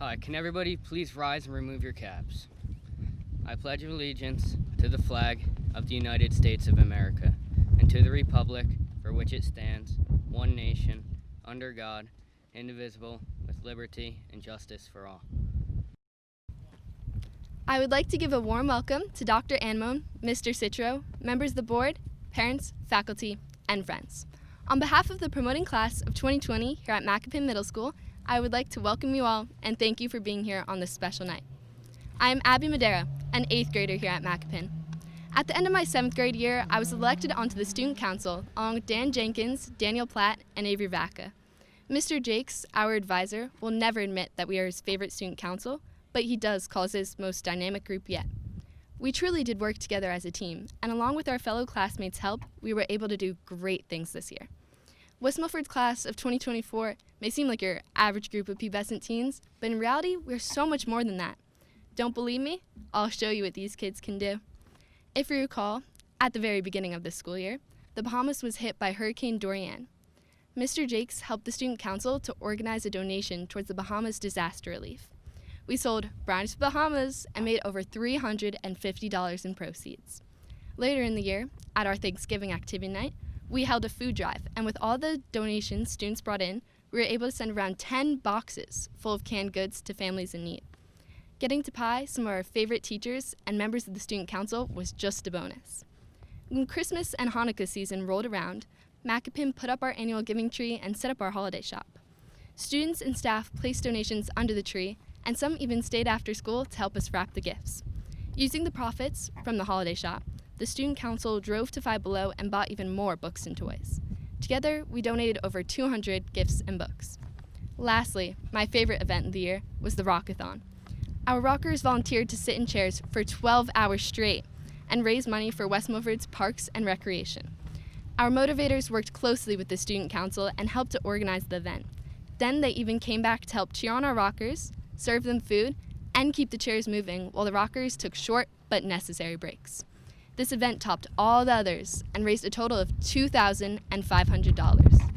Hi, can everybody please rise and remove your caps? I pledge allegiance to the flag of the United States of America and to the republic for which it stands, one nation, under God, indivisible, with liberty and justice for all. I would like to give a warm welcome to Dr. Anmone, Mr. Citro, members of the board, parents, faculty, and friends. On behalf of the promoting class of 2020 here at Macopin Middle School, I would like to welcome you all and thank you for being here on this special night. I am Abby Madera, an 8th grader here at Macopin. At the end of my 7th grade year, I was elected onto the Student Council along with Dan Jenkins, Daniel Platt, and Avery Vaca. Mr. Jakes, our advisor, will never admit that we are his favorite student council, but he does call us his most dynamic group yet. We truly did work together as a team, and along with our fellow classmates' help, we were able to do great things this year. West Milford's class of 2024 may seem like your average group of pubescent teens, but in reality, we're so much more than that. Don't believe me? I'll show you what these kids can do. If you recall, at the very beginning of this school year, the Bahamas was hit by Hurricane Dorian. Mr. Jakes helped the Student Council to organize a donation towards the Bahamas disaster relief. We sold brownies to Bahamas and made over $350 in proceeds. Later in the year, at our Thanksgiving activity night, we held a food drive, and with all the donations students brought in, we were able to send around 10 boxes full of canned goods to families in need. Getting to pie some of our favorite teachers and members of the Student Council was just a bonus. When Christmas and Hanukkah season rolled around, Macopin put up our annual giving tree and set up our holiday shop. Students and staff placed donations under the tree, and some even stayed after school to help us wrap the gifts. Using the profits from the holiday shop, the Student Council drove to Five Below and bought even more books and toys. Together, we donated over 200 gifts and books. Lastly, my favorite event of the year was the Rockathon. Our rockers volunteered to sit in chairs for 12 hours straight and raise money for West Milford's parks and recreation. Our motivators worked closely with the Student Council and helped to organize the event. Then they even came back to help cheer on our rockers, serve them food, and keep the chairs moving while the rockers took short but necessary breaks. This event topped all the others and raised a total of $2,500.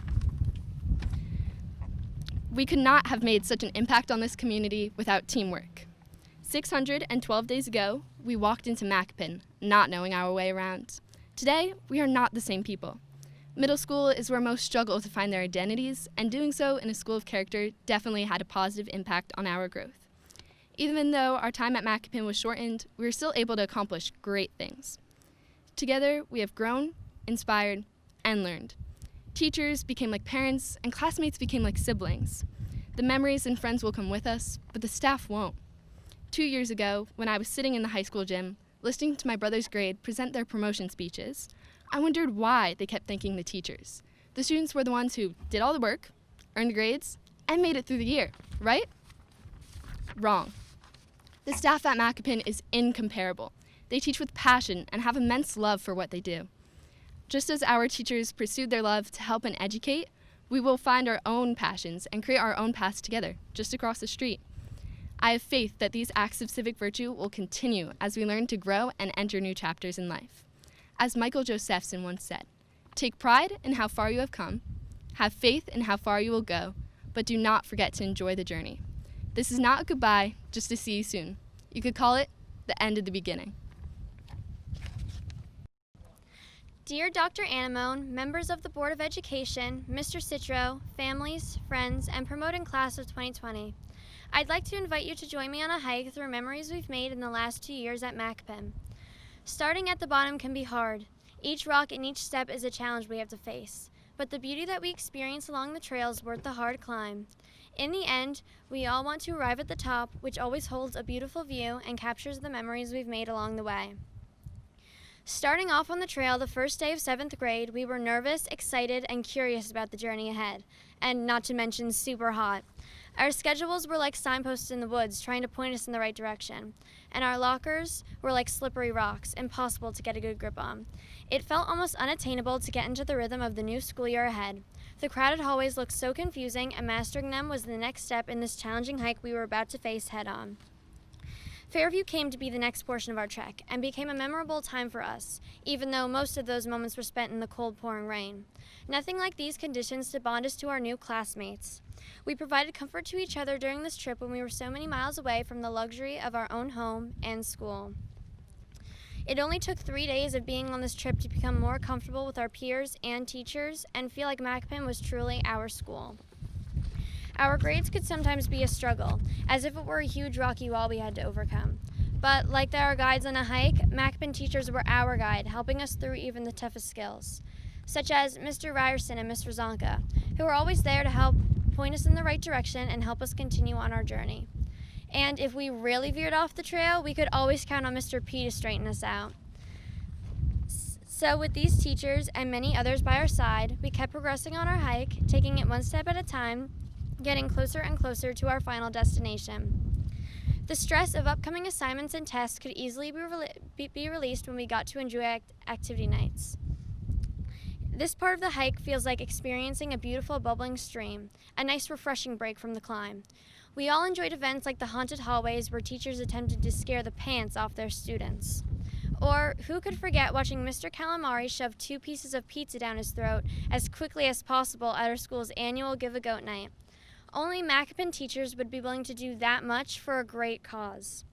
We could not have made such an impact on this community without teamwork. 612 days ago, we walked into Macopin, not knowing our way around. Today, we are not the same people. Middle school is where most struggle to find their identities, and doing so in a school of character definitely had a positive impact on our growth. Even though our time at Macopin was shortened, we were still able to accomplish great things. Together, we have grown, inspired, and learned. Teachers became like parents, and classmates became like siblings. The memories and friends will come with us, but the staff won't. 2 years ago, when I was sitting in the high school gym, listening to my brother's grade present their promotion speeches, I wondered why they kept thanking the teachers. The students were the ones who did all the work, earned grades, and made it through the year, right? Wrong. The staff at Macopin is incomparable. They teach with passion and have immense love for what they do. Just as our teachers pursued their love to help and educate, we will find our own passions and create our own paths together, just across the street. I have faith that these acts of civic virtue will continue as we learn to grow and enter new chapters in life. As Michael Josephson once said, "Take pride in how far you have come, have faith in how far you will go, but do not forget to enjoy the journey." This is not a goodbye, just to see you soon. You could call it the end of the beginning. Dear Dr. Anmone, members of the Board of Education, Mr. Citro, families, friends, and promoting class of 2020, I'd like to invite you to join me on a hike through memories we've made in the last 2 years at Macopin. Starting at the bottom can be hard. Each rock and each step is a challenge we have to face, but the beauty that we experience along the trail is worth the hard climb. In the end, we all want to arrive at the top, which always holds a beautiful view and captures the memories we've made along the way. Starting off on the trail the first day of 7th grade, we were nervous, excited, and curious about the journey ahead, and not to mention super hot. Our schedules were like signposts in the woods trying to point us in the right direction, and our lockers were like slippery rocks, impossible to get a good grip on. It felt almost unattainable to get into the rhythm of the new school year ahead. The crowded hallways looked so confusing, and mastering them was the next step in this challenging hike we were about to face head-on. Fairview came to be the next portion of our trek and became a memorable time for us, even though most of those moments were spent in the cold pouring rain. Nothing like these conditions to bond us to our new classmates. We provided comfort to each other during this trip when we were so many miles away from the luxury of our own home and school. It only took 3 days of being on this trip to become more comfortable with our peers and teachers and feel like Macopin was truly our school. Our grades could sometimes be a struggle, as if it were a huge rocky wall we had to overcome. But like our guides on a hike, Macopin teachers were our guide, helping us through even the toughest skills, such as Mr. Ryerson and Ms. Rozanka, who were always there to help point us in the right direction and help us continue on our journey. And if we really veered off the trail, we could always count on Mr. P to straighten us out. So with these teachers and many others by our side, we kept progressing on our hike, taking it one step at a time, getting closer and closer to our final destination. The stress of upcoming assignments and tests could easily be released when we got to enjoy activity nights. This part of the hike feels like experiencing a beautiful bubbling stream, a nice refreshing break from the climb. We all enjoyed events like the haunted hallways where teachers attempted to scare the pants off their students. Or who could forget watching Mr. Calamari shove 2 pieces of pizza down his throat as quickly as possible at our school's annual Give a Goat night. Only Macopin teachers would be willing to do that much for a great cause.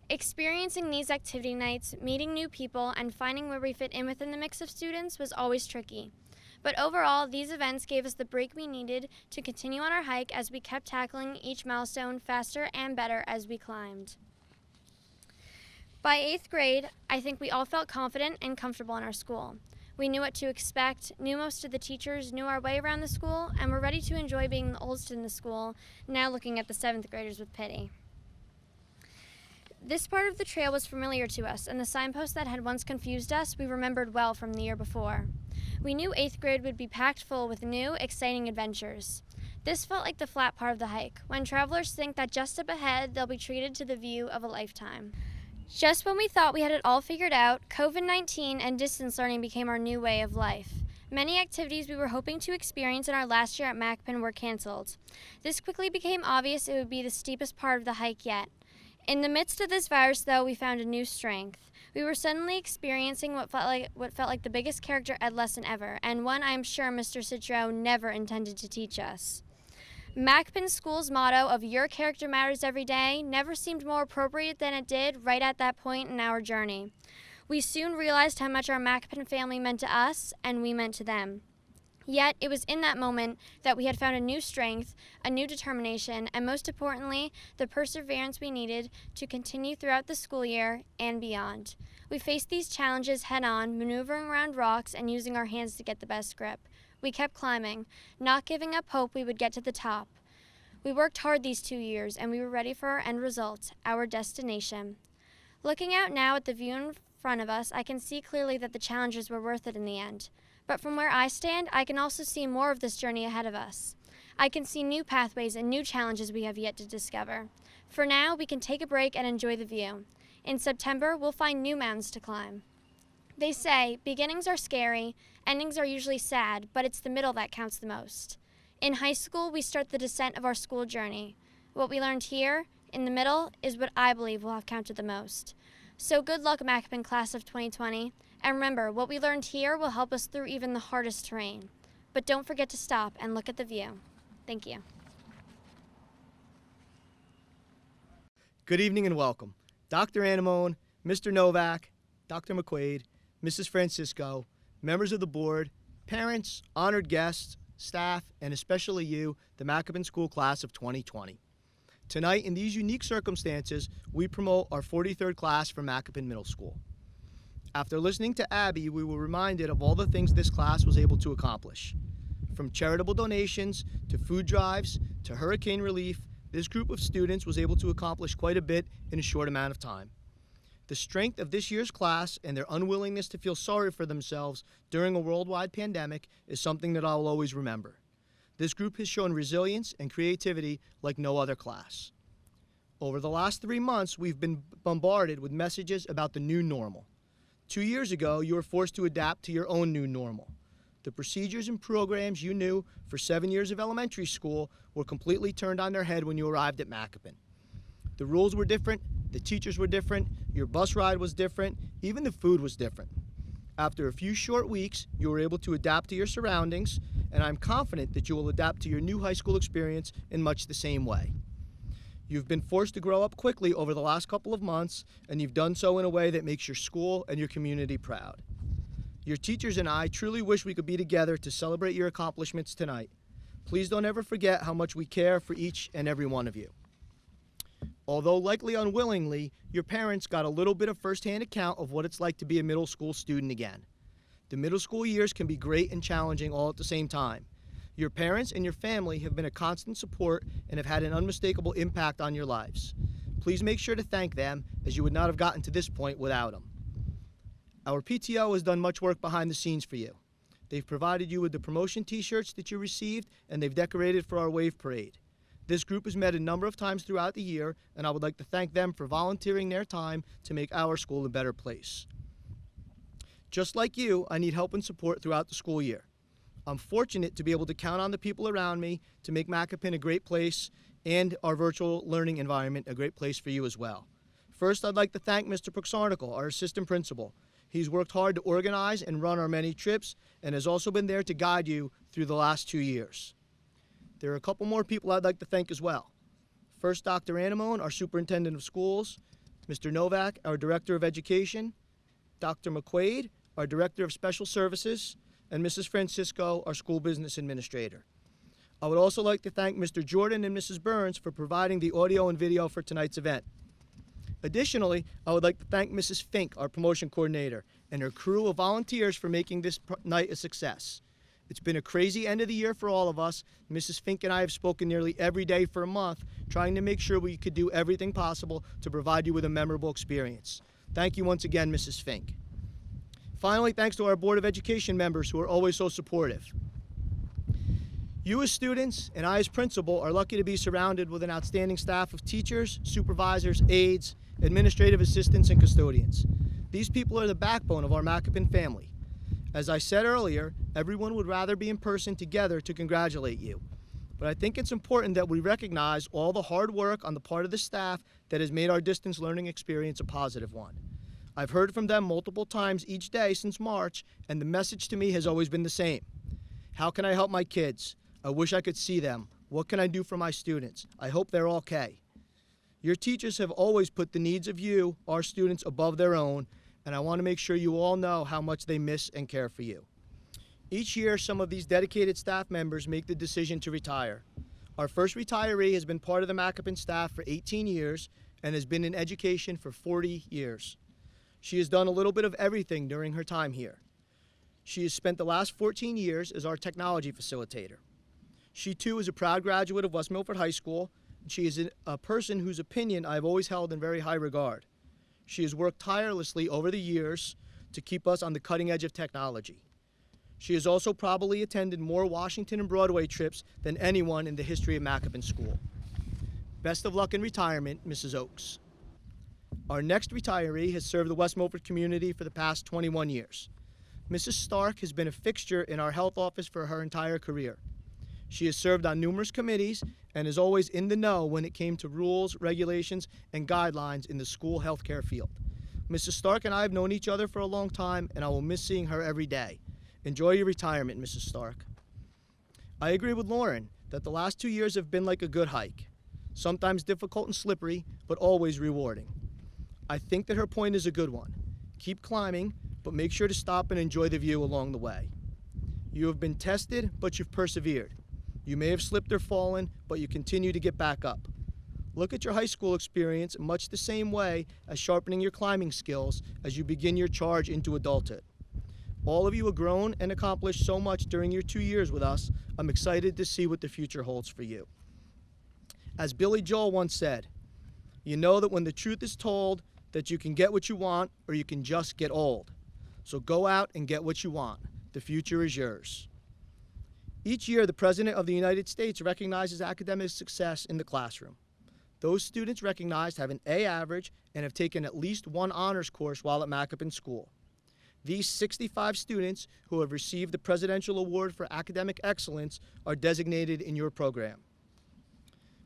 Experiencing these activity nights, meeting new people, and finding where we fit in within the mix of students was always tricky. But overall, these events gave us the break we needed to continue on our hike as we kept tackling each milestone faster and better as we climbed. By 8th grade, I think we all felt confident and comfortable in our school. We knew what to expect, knew most of the teachers, knew our way around the school, and were ready to enjoy being the oldest in the school, now looking at the 7th graders with pity. This part of the trail was familiar to us, and the signposts that had once confused us we remembered well from the year before. We knew 8th grade would be packed full with new, exciting adventures. This felt like the flat part of the hike, when travelers think that just up ahead they'll be treated to the view of a lifetime. Just when we thought we had it all figured out, COVID-19 and distance learning became our new way of life. Many activities we were hoping to experience in our last year at Macopin were canceled. This quickly became obvious it would be the steepest part of the hike yet. In the midst of this virus, though, we found a new strength. We were suddenly experiencing what felt like the biggest character ed lesson ever, and one I am sure Mr. Citro never intended to teach us. Macopin School's motto of "Your character matters every day" never seemed more appropriate than it did right at that point in our journey. We soon realized how much our Macopin family meant to us, and we meant to them. Yet, it was in that moment that we had found a new strength, a new determination, and most importantly, the perseverance we needed to continue throughout the school year and beyond. We faced these challenges head-on, maneuvering around rocks and using our hands to get the best grip. We kept climbing, not giving up hope we would get to the top. We worked hard these 2 years, and we were ready for our end result, our destination. Looking out now at the view in front of us, I can see clearly that the challenges were worth it in the end. But from where I stand, I can also see more of this journey ahead of us. I can see new pathways and new challenges we have yet to discover. For now, we can take a break and enjoy the view. In September, we'll find new mountains to climb. They say, beginnings are scary, endings are usually sad, but it's the middle that counts the most. In high school, we start the descent of our school journey. What we learned here, in the middle, is what I believe will have counted the most. So good luck, Macopin Class of 2020, and remember, what we learned here will help us through even the hardest terrain. But don't forget to stop and look at the view. Thank you. Good evening and welcome. Dr. Anemone, Mr. Novak, Dr. McQuaid, Mrs. Francisco, members of the board, parents, honored guests, staff, and especially you, the Macopin School Class of 2020. Tonight, in these unique circumstances, we promote our 43rd class from Macopin Middle School. After listening to Abby, we were reminded of all the things this class was able to accomplish. From charitable donations, to food drives, to hurricane relief, this group of students was able to accomplish quite a bit in a short amount of time. The strength of this year's class and their unwillingness to feel sorry for themselves during a worldwide pandemic is something that I will always remember. This group has shown resilience and creativity like no other class. Over the last 3 months, we've been bombarded with messages about the new normal. 2 years ago, you were forced to adapt to your own new normal. The procedures and programs you knew for 7 years of elementary school were completely turned on their head when you arrived at Macopin. The rules were different, the teachers were different, your bus ride was different, even the food was different. After a few short weeks, you were able to adapt to your surroundings, and I'm confident that you will adapt to your new high school experience in much the same way. You've been forced to grow up quickly over the last couple of months, and you've done so in a way that makes your school and your community proud. Your teachers and I truly wish we could be together to celebrate your accomplishments tonight. Please don't ever forget how much we care for each and every one of you. Although likely unwillingly, your parents got a little bit of firsthand account of what it's like to be a middle school student again. The middle school years can be great and challenging all at the same time. Your parents and your family have been a constant support and have had an unmistakable impact on your lives. Please make sure to thank them, as you would not have gotten to this point without them. Our PTO has done much work behind the scenes for you. They've provided you with the promotion t-shirts that you received, and they've decorated for our wave parade. This group has met a number of times throughout the year, and I would like to thank them for volunteering their time to make our school a better place. Just like you, I need help and support throughout the school year. I'm fortunate to be able to count on the people around me to make Macopin a great place and our virtual learning environment a great place for you as well. First, I'd like to thank Mr. Proxarnical, our assistant principal. He's worked hard to organize and run our many trips and has also been there to guide you through the last 2 years. There are a couple more people I'd like to thank as well. First, Dr. Anemone, our superintendent of schools, Mr. Novak, our director of education, Dr. McQuaid, our director of special services, and Mrs. Francisco, our school business administrator. I would also like to thank Mr. Jordan and Mrs. Burns for providing the audio and video for tonight's event. Additionally, I would like to thank Mrs. Fink, our promotion coordinator, and her crew of volunteers for making this night a success. It's been a crazy end of the year for all of us. Mrs. Fink and I have spoken nearly every day for a month, trying to make sure we could do everything possible to provide you with a memorable experience. Thank you once again, Mrs. Fink. Finally, thanks to our Board of Education members who are always so supportive. You as students and I as principal are lucky to be surrounded with an outstanding staff of teachers, supervisors, aides, administrative assistants, and custodians. These people are the backbone of our Macopin family. As I said earlier, everyone would rather be in person together to congratulate you. But I think it's important that we recognize all the hard work on the part of the staff that has made our distance learning experience a positive one. I've heard from them multiple times each day since March, and the message to me has always been the same. How can I help my kids? I wish I could see them. What can I do for my students? I hope they're okay. Your teachers have always put the needs of you, our students, above their own, and I want to make sure you all know how much they miss and care for you. Each year, some of these dedicated staff members make the decision to retire. Our first retiree has been part of the Macopin staff for 18 years and has been in education for 40 years. She has done a little bit of everything during her time here. She has spent the last 14 years as our technology facilitator. She too is a proud graduate of West Milford High School, and she is a person whose opinion I've always held in very high regard. She has worked tirelessly over the years to keep us on the cutting edge of technology. She has also probably attended more Washington and Broadway trips than anyone in the history of Macopin School. Best of luck in retirement, Mrs. Oakes. Our next retiree has served the West Milford community for the past 21 years. Mrs. Stark has been a fixture in our health office for her entire career. She has served on numerous committees and is always in the know when it came to rules, regulations, and guidelines in the school healthcare field. Mrs. Stark and I have known each other for a long time, and I will miss seeing her every day. Enjoy your retirement, Mrs. Stark. I agree with Lauren that the last 2 years have been like a good hike. Sometimes difficult and slippery, but always rewarding. I think that her point is a good one. Keep climbing, but make sure to stop and enjoy the view along the way. You have been tested, but you've persevered. You may have slipped or fallen, but you continue to get back up. Look at your high school experience in much the same way as sharpening your climbing skills as you begin your charge into adulthood. All of you have grown and accomplished so much during your 2 years with us. I'm excited to see what the future holds for you. As Billy Joel once said, you know that when the truth is told that you can get what you want or you can just get old. So go out and get what you want. The future is yours. Each year, the President of the United States recognizes academic success in the classroom. Those students recognized have an A average and have taken at least one honors course while at Macopin School. These 65 students who have received the Presidential Award for Academic Excellence are designated in your program.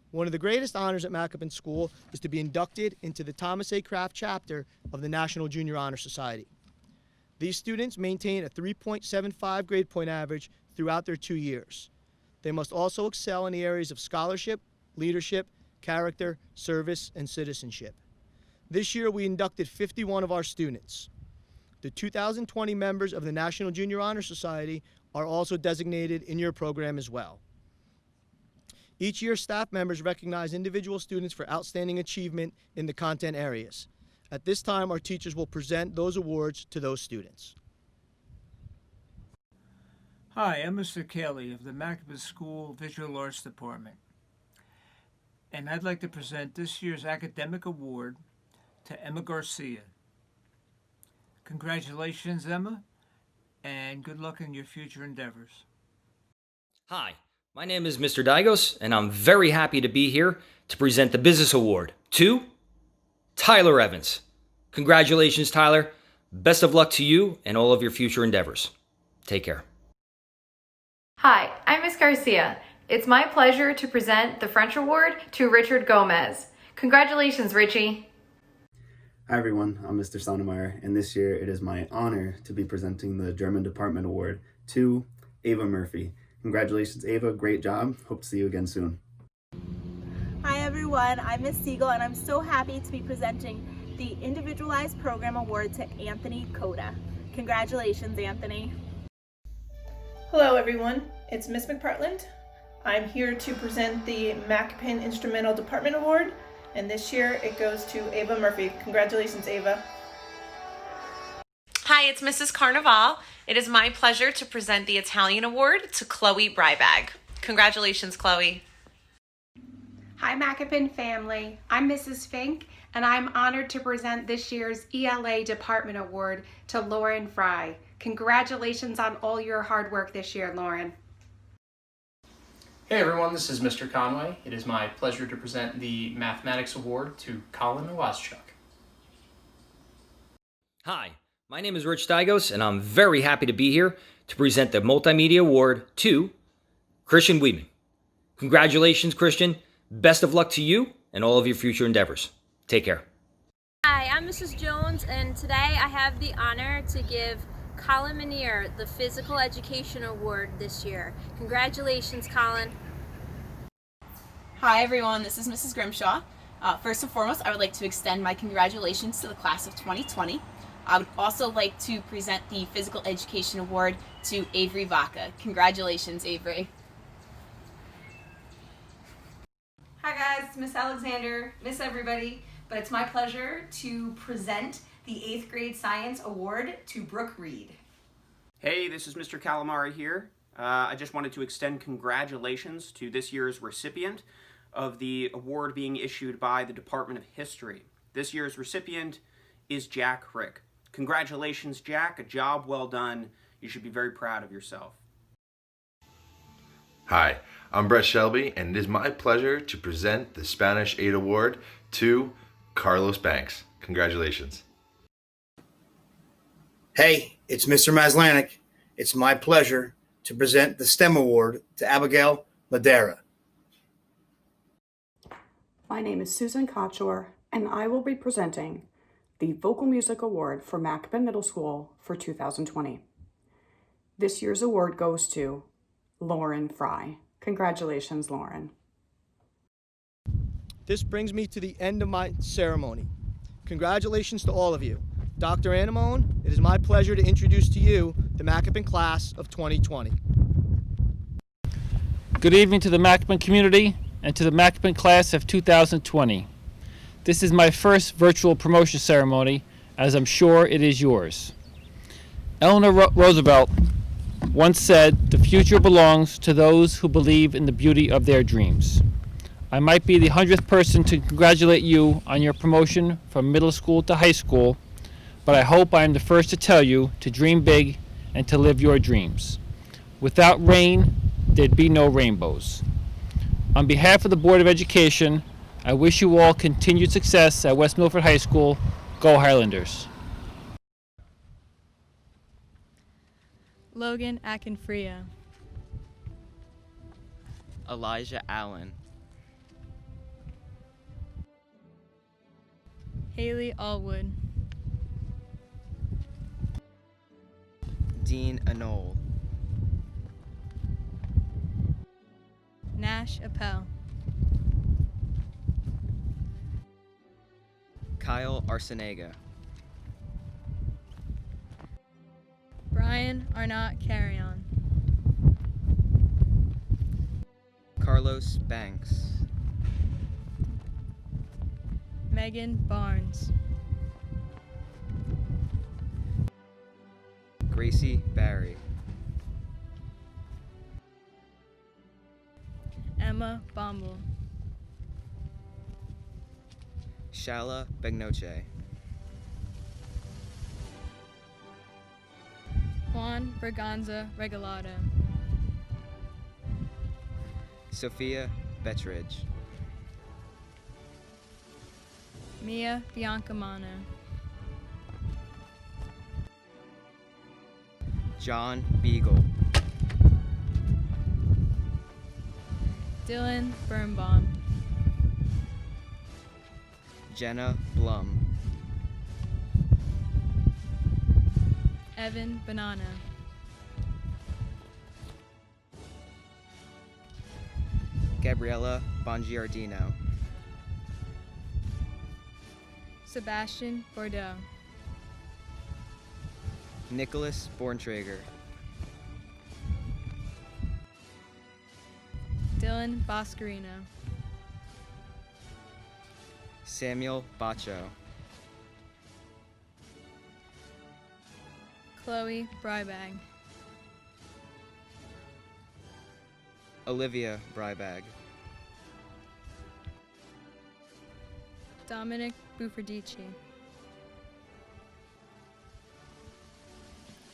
One of the greatest honors at Macopin School is to be inducted into the Thomas A. Kraft chapter of the National Junior Honor Society. These students maintain a 3.75 grade point average throughout their 2 years. They must also excel in the areas of scholarship, leadership, character, service, and citizenship. This year, we inducted 51 of our students. The 2020 members of the National Junior Honor Society are also designated in your program as well. Each year, staff members recognize individual students for outstanding achievement in the content areas. At this time, our teachers will present those awards to those students. Hi, I'm Mr. Cayley of the Macopin School Visual Arts Department, and I'd like to present this year's academic award to Emma Garcia. Congratulations, Emma, and good luck in your future endeavors. Hi, my name is Mr. Dygos, and I'm very happy to be here to present the Business Award to Tyler Evans. Congratulations, Tyler. Best of luck to you and all of your future endeavors. Take care. Hi, I'm Miss Garcia. It's my pleasure to present the French Award to Richard Gomez. Congratulations, Richie. Hi everyone, I'm Mr. Sonnemeyer, and this year it is my honor to be presenting the German Department Award to Ava Murphy. Congratulations, Ava. Great job. Hope to see you again soon. Hi everyone, I'm Miss Siegel, and I'm so happy to be presenting the Individualized Program Award to Anthony Coda. Congratulations, Anthony. Hello everyone, it's Miss McPartland. I'm here to present the Macopin Instrumental Department Award, and this year it goes to Ava Murphy. Congratulations, Ava. Hi, it's Mrs. Carnival. It is my pleasure to present the Italian Award to Chloe Brybag. Congratulations, Chloe. Hi, Macopin family. I'm Mrs. Fink, and I'm honored to present this year's ELA Department Award to Lauren Fry. Congratulations on all your hard work this year, Lauren. Hey everyone, this is Mr. Conway. It is my pleasure to present the Mathematics Award to Colin Nowazchuk. Hi, my name is Rich Dygos, and I'm very happy to be here to present the Multimedia Award to Christian Weedman. Congratulations, Christian. Best of luck to you and all of your future endeavors. Take care. Hi, I'm Mrs. Jones, and today I have the honor to give Colin Manier the Physical Education Award this year. Congratulations, Colin. Hi everyone, this is Mrs. Grimshaw. First and foremost, I would like to extend my congratulations to the class of 2020. I would also like to present the Physical Education Award to Avery Vaca. Congratulations, Avery. Hi guys, it's Miss Alexander. Miss everybody, but it's my pleasure to present the 8th grade Science Award to Brooke Reed. Hey, this is Mr. Calamari here. I just wanted to extend congratulations to this year's recipient of the award being issued by the Department of History. This year's recipient is Jack Rick. Congratulations, Jack. A job well done. You should be very proud of yourself. Hi, I'm Brett Shelby, and it is my pleasure to present the Spanish 8 Award to Carlos Banks. Congratulations. Hey, it's Mr. Maslanik. It's my pleasure to present the STEM Award to Abigail Madera. My name is Susan Kochor, and I will be presenting the Vocal Music Award for Macopin Middle School for 2020. This year's award goes to Lauren Fry. Congratulations, Lauren. This brings me to the end of my ceremony. Congratulations to all of you. Dr. Anamone, it is my pleasure to introduce to you the Macopin class of 2020. Good evening to the Macopin community and to the Macopin class of 2020. This is my first virtual promotion ceremony, as I'm sure it is yours. Eleanor Roosevelt once said, "The future belongs to those who believe in the beauty of their dreams." I might be the 100th person to congratulate you on your promotion from middle school to high school, but I hope I am the first to tell you to dream big and to live your dreams. Without rain, there'd be no rainbows. On behalf of the Board of Education, I wish you all continued success at West Milford High School. Go Highlanders. Logan Akinfria. Elijah Allen. Haley Allwood. Dean Anole. Nash Appel. Kyle Arsenaga. Brian Arnott Carrion. Carlos Banks. Megan Barnes. Gracie Barry. Emma Bombel. Shala Begnoche. Juan Berganza Regalado. Sophia Betridge. Mia Biancamano. John Beagle. Dylan Birnbaum. Jenna Blum. Evan Banana. Gabriella Bongiardino. Sebastian Bordeaux. Nicholas Borntrager. Dylan Boscarino. Samuel Bacho. Chloe Brybag. Olivia Brybag. Dominic Bufferdici.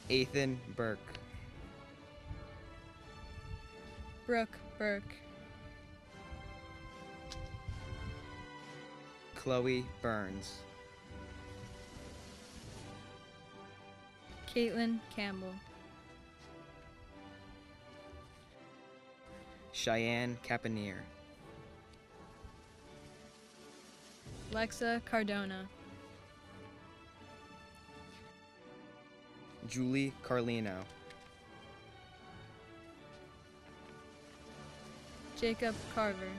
Ethan Burke. Brooke Burke. Chloe Burns. Caitlin Campbell. Cheyenne Capaneer. Lexa Cardona. Julie Carlino. Jacob Carver.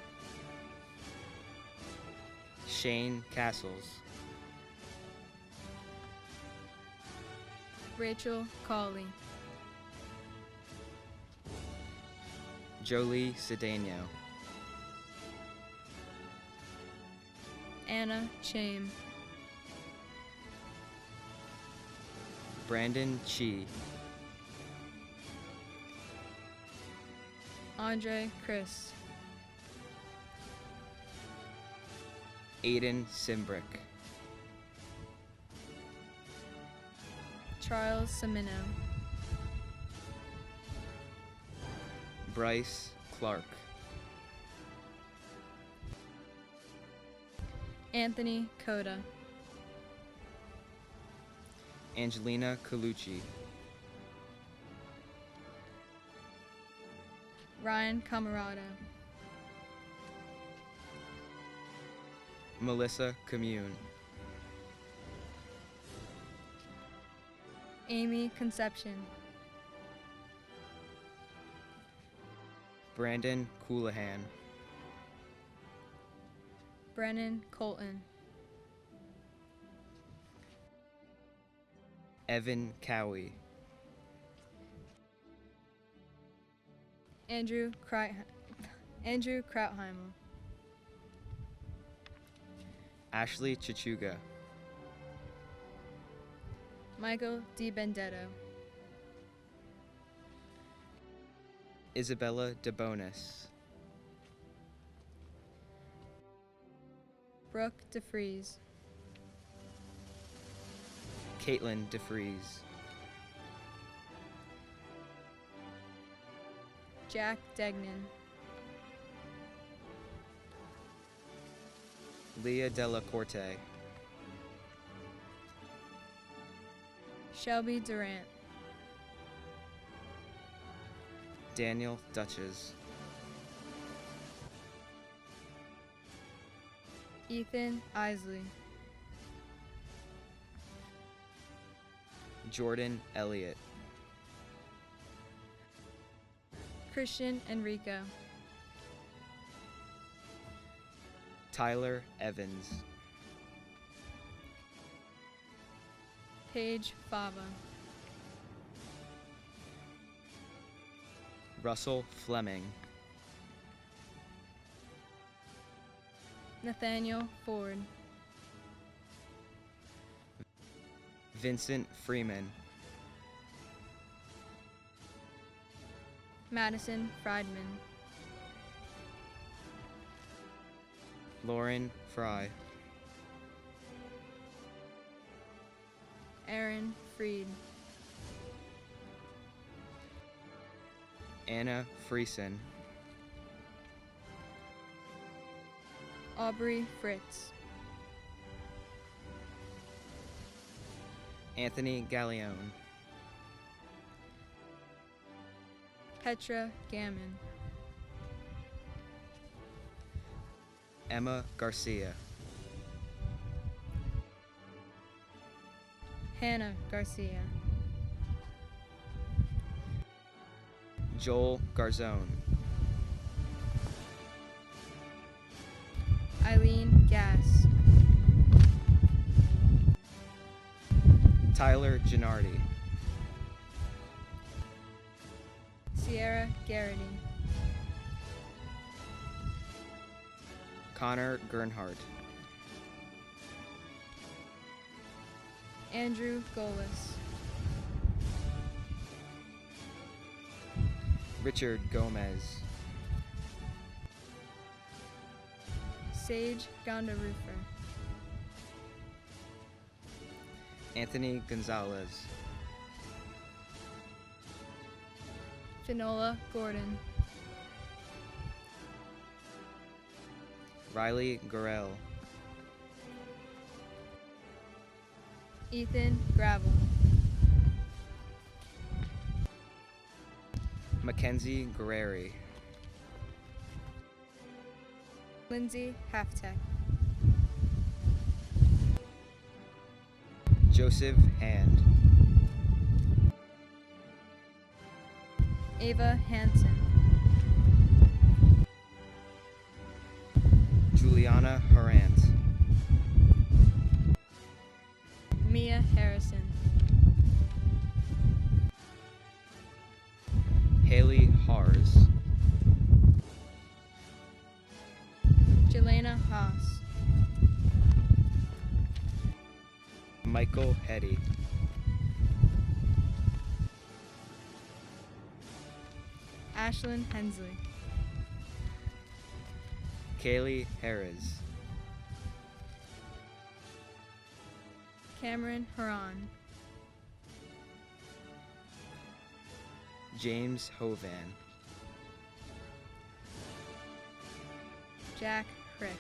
Shane Castles. Rachel Cawley. Jolie Cedeno. Anna Chame. Brandon Chi. Andre Chris. Aiden Simbrick. Charles Semino. Bryce Clark. Anthony Coda. Angelina Colucci. Ryan Camarado. Melissa Commune. Amy Conception. Brandon Coulahan. Brennan Colton. Evan Cowie. Andrew Krautheimer. Ashley Chichuga. Michael Di Benedetto. Isabella DeBonis. Brooke DeFries. Caitlin DeFries. Jack Degnan. Leah Della Corte. Shelby Durant. Daniel Dutches. Ethan Isley. Jordan Elliott. Christian Enrico. Tyler Evans. Paige Fava. Russell Fleming. Nathaniel Ford. Vincent Freeman. Madison Friedman. Lauren Fry. Aaron Freed. Anna Friesen. Aubrey Fritz. Anthony Gallione. Petra Gammon. Emma Garcia. Hannah Garcia. Joel Garzone. Eileen Gass. Tyler Gennardi. Sierra Garrity. Connor Gernhardt. Andrew Golis. Richard Gomez. Sage Gondarufer. Anthony Gonzalez. Finola Gordon. Riley Gorell. Ethan Gravel. Mackenzie Guerreri. Lindsay Halftek. Joseph Hand. Ava Hansen. Juliana Harant. Mia Harrison. Haley Hars. Jelena Haas. Michael Hetty. Ashlyn Hensley. Kaylee Harris. Cameron Haran. James Hovan. Jack Crick.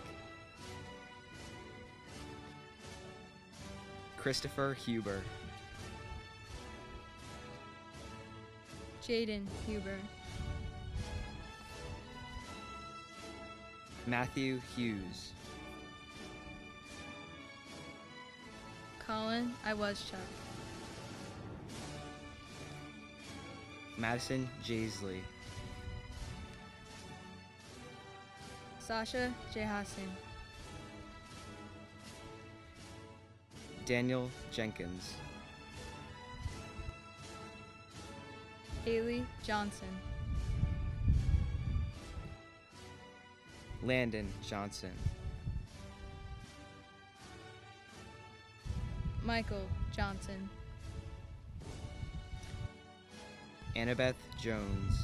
Christopher Huber. Jaden Huber. Matthew Hughes. Colin Iwaschuk. Madison Jaisley. Sasha Jehasin. Daniel Jenkins. Haley Johnson. Landon Johnson. Michael Johnson. Annabeth Jones.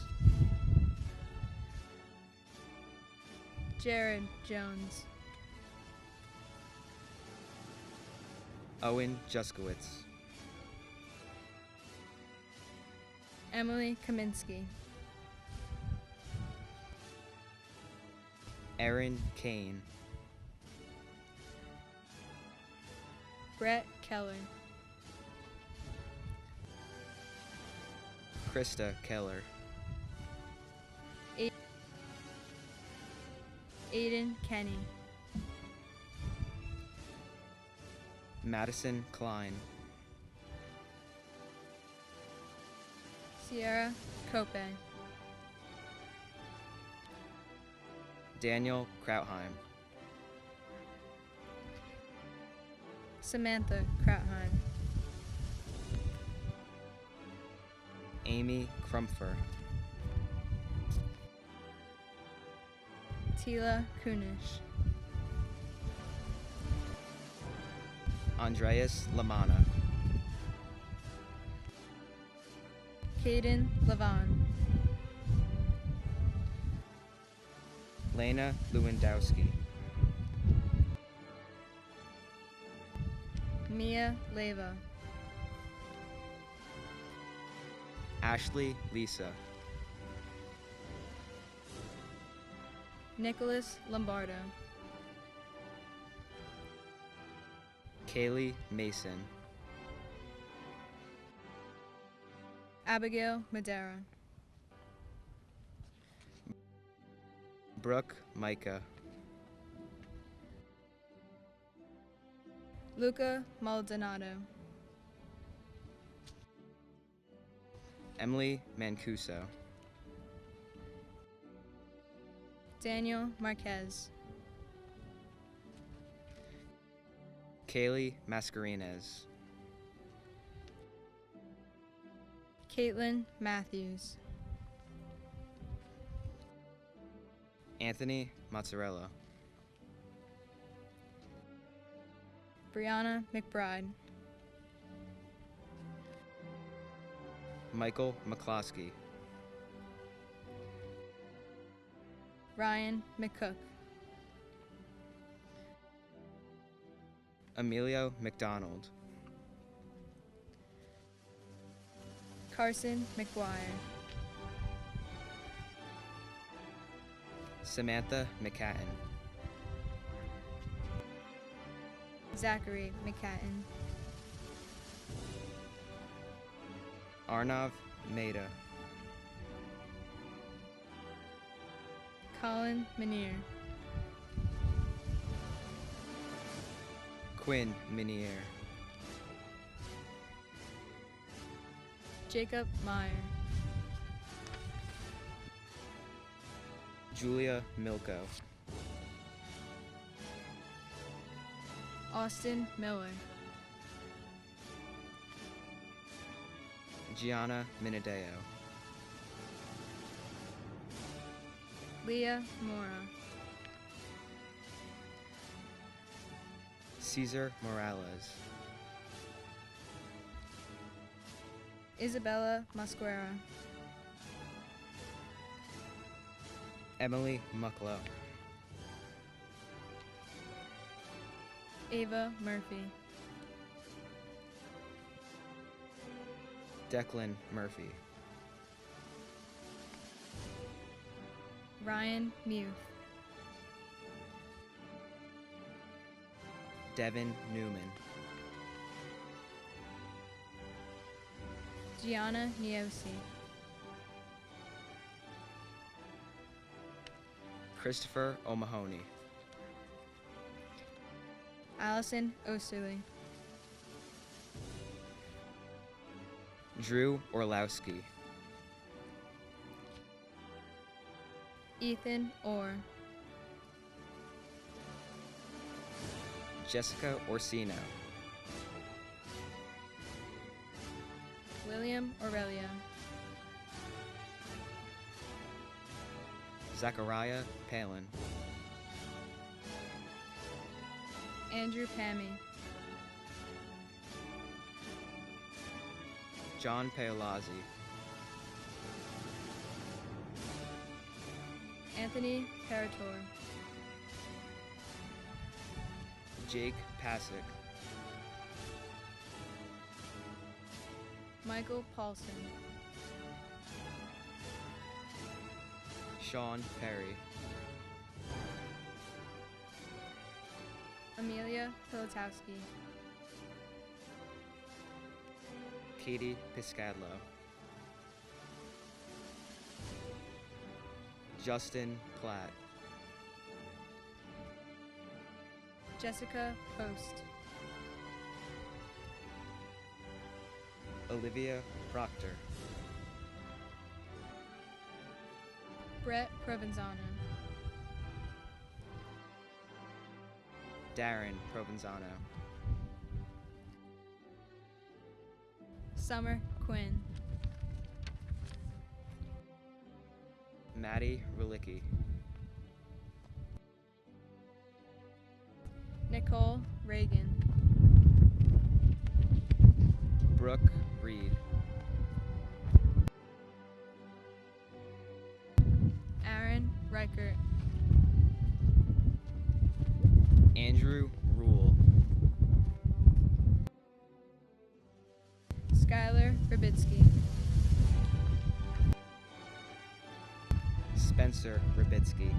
Jared Jones. Owen Juskowitz, Emily Kaminsky, Erin Kane, Brett Keller, Krista Keller, Aiden Kenny, Madison Klein, Sierra Cope, Daniel Krautheim, Samantha Krautheim, Amy Crumpfer, Tila Kunish, Andreas Lamana, Caden Levon, Lena Lewandowski, Mia Leva, Ashley Lisa, Nicholas Lombardo, Kaylee Mason, Abigail Madera, Brooke Micah, Luca Maldonado, Emily Mancuso, Daniel Marquez, Kaylee Mascarenez, Caitlin Matthews, Anthony Mozzarella, Brianna McBride, Michael McCloskey, Ryan McCook, Emilio McDonald, Carson McGuire, Samantha McCatton, Zachary McCatton, Arnav Maida, Colin Minier, Quinn Minier, Jacob Meyer, Julia Milko, Austin Miller, Gianna Minadeo, Leah Mora, Cesar Morales, Isabella Mosquera, Emily Mucklow, Ava Murphy, Declan Murphy, Ryan Muth, Devin Newman, Gianna Niosi, Christopher O'Mahony, Allison Osterley, Drew Orlowski, Ethan Orr, Jessica Orsino, William Aurelia, Zachariah Palin, Andrew Pammy, John Paolazzi, Anthony Parator, Jake Pasick, Michael Paulson, Sean Perry, Amelia Pilotowski, Katie Piscadlo, Justin Platt, Jessica Post, Olivia Proctor, Brett Provenzano, Darren Provenzano, Summer Quinn, Maddie Relicki, Nicole Reagan, Brooke Reed, Aaron Reichert, Andrew Rule, Skylar Ribitsky, Spencer Ribitsky,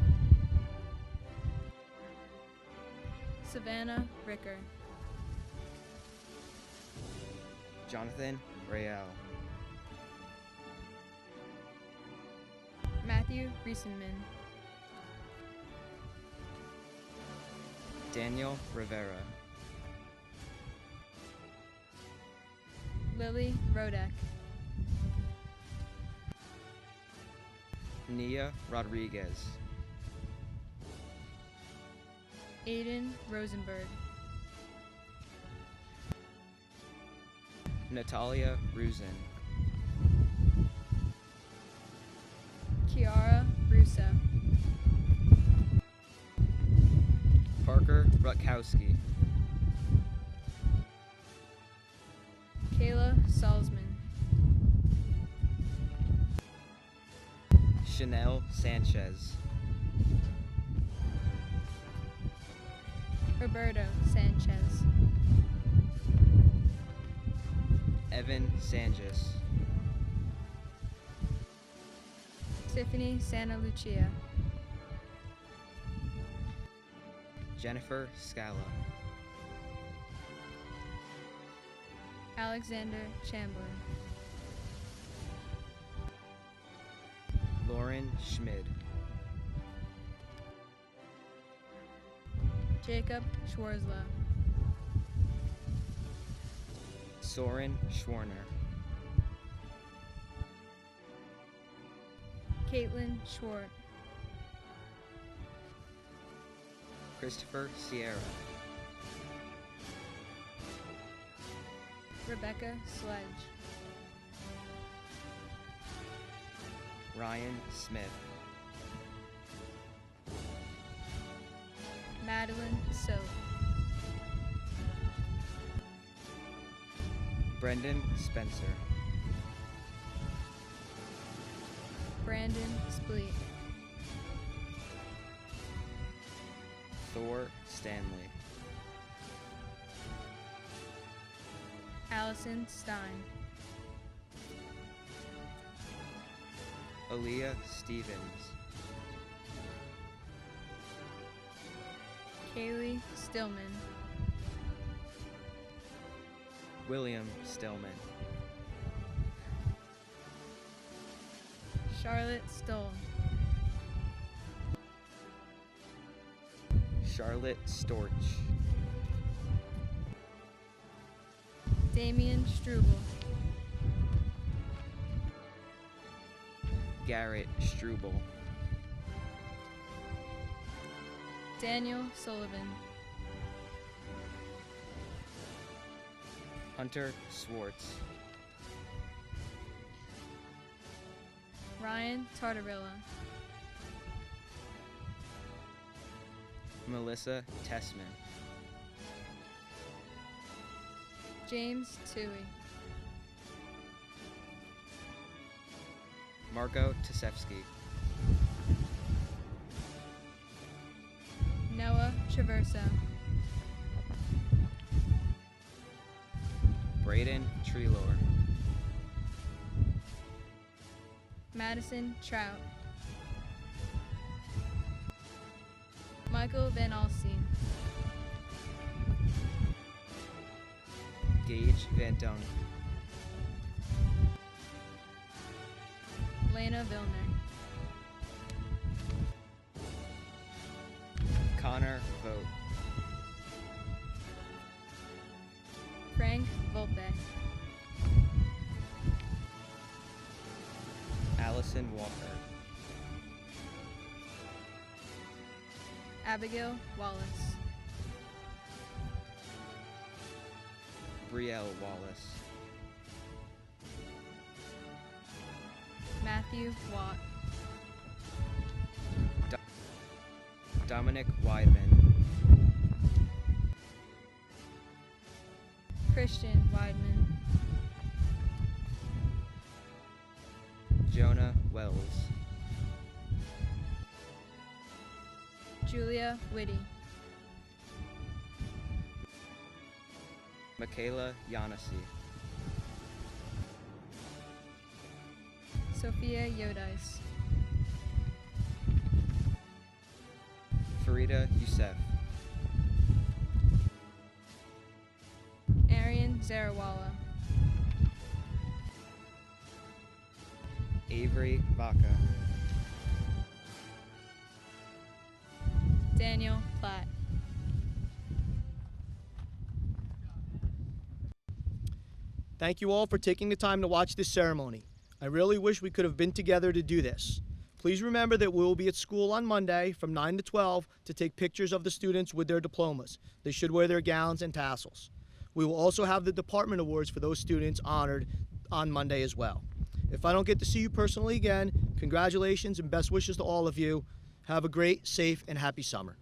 Savannah Ricker, Jonathan Rael, Matthew Riesenman, Daniel Rivera, Lily Rodek, Nia Rodriguez, Aiden Rosenberg, Natalia Rusin, Kiara Russo, Parker Rutkowski, Kayla Salzman, Chanel Sanchez, Roberto Sanchez, Evan Sanjis, Tiffany Santa Lucia, Jennifer Scala, Alexander Chamberlain, Lauren Schmid, Jacob Schwarzla, Soren Schwarner, Caitlin Schwartz, Christopher Sierra, Rebecca Sledge, Ryan Smith, Madeline Soap, Brendan Spencer, Brandon Spleet, Thor Stanley, Allison Stein, Aaliyah Stevens, Kaylee Stillman, William Stillman, Charlotte Stoll, Charlotte Storch, Damian Struble, Garrett Struble, Daniel Sullivan, Hunter Swartz, Ryan Tartarella, Melissa Tessman, James Toohey, Marco Tasevsky, Noah Traverso, Braden Treelor, Madison Trout, Michael Van Alstine, Gage Van Dunk, Lena Vilner, Connor Vogt, Frank Volpe, Allison Walker, Abigail Wallace, Brielle Wallace, Matthew Watt, Dominic Weidman, Christian Weidman, Jonah Wells, Julia Whitty, Michaela Yanasi, Sophia Yodice, Farida Youssef, Arian Zarawala, Avery Vaca, Daniel Platt. Thank you all for taking the time to watch this ceremony. I really wish we could have been together to do this. Please remember that we will be at school on Monday from 9 to 12 to take pictures of the students with their diplomas. They should wear their gowns and tassels. We will also have the department awards for those students honored on Monday as well. If I don't get to see you personally again, congratulations and best wishes to all of you. Have a great, safe, and happy summer.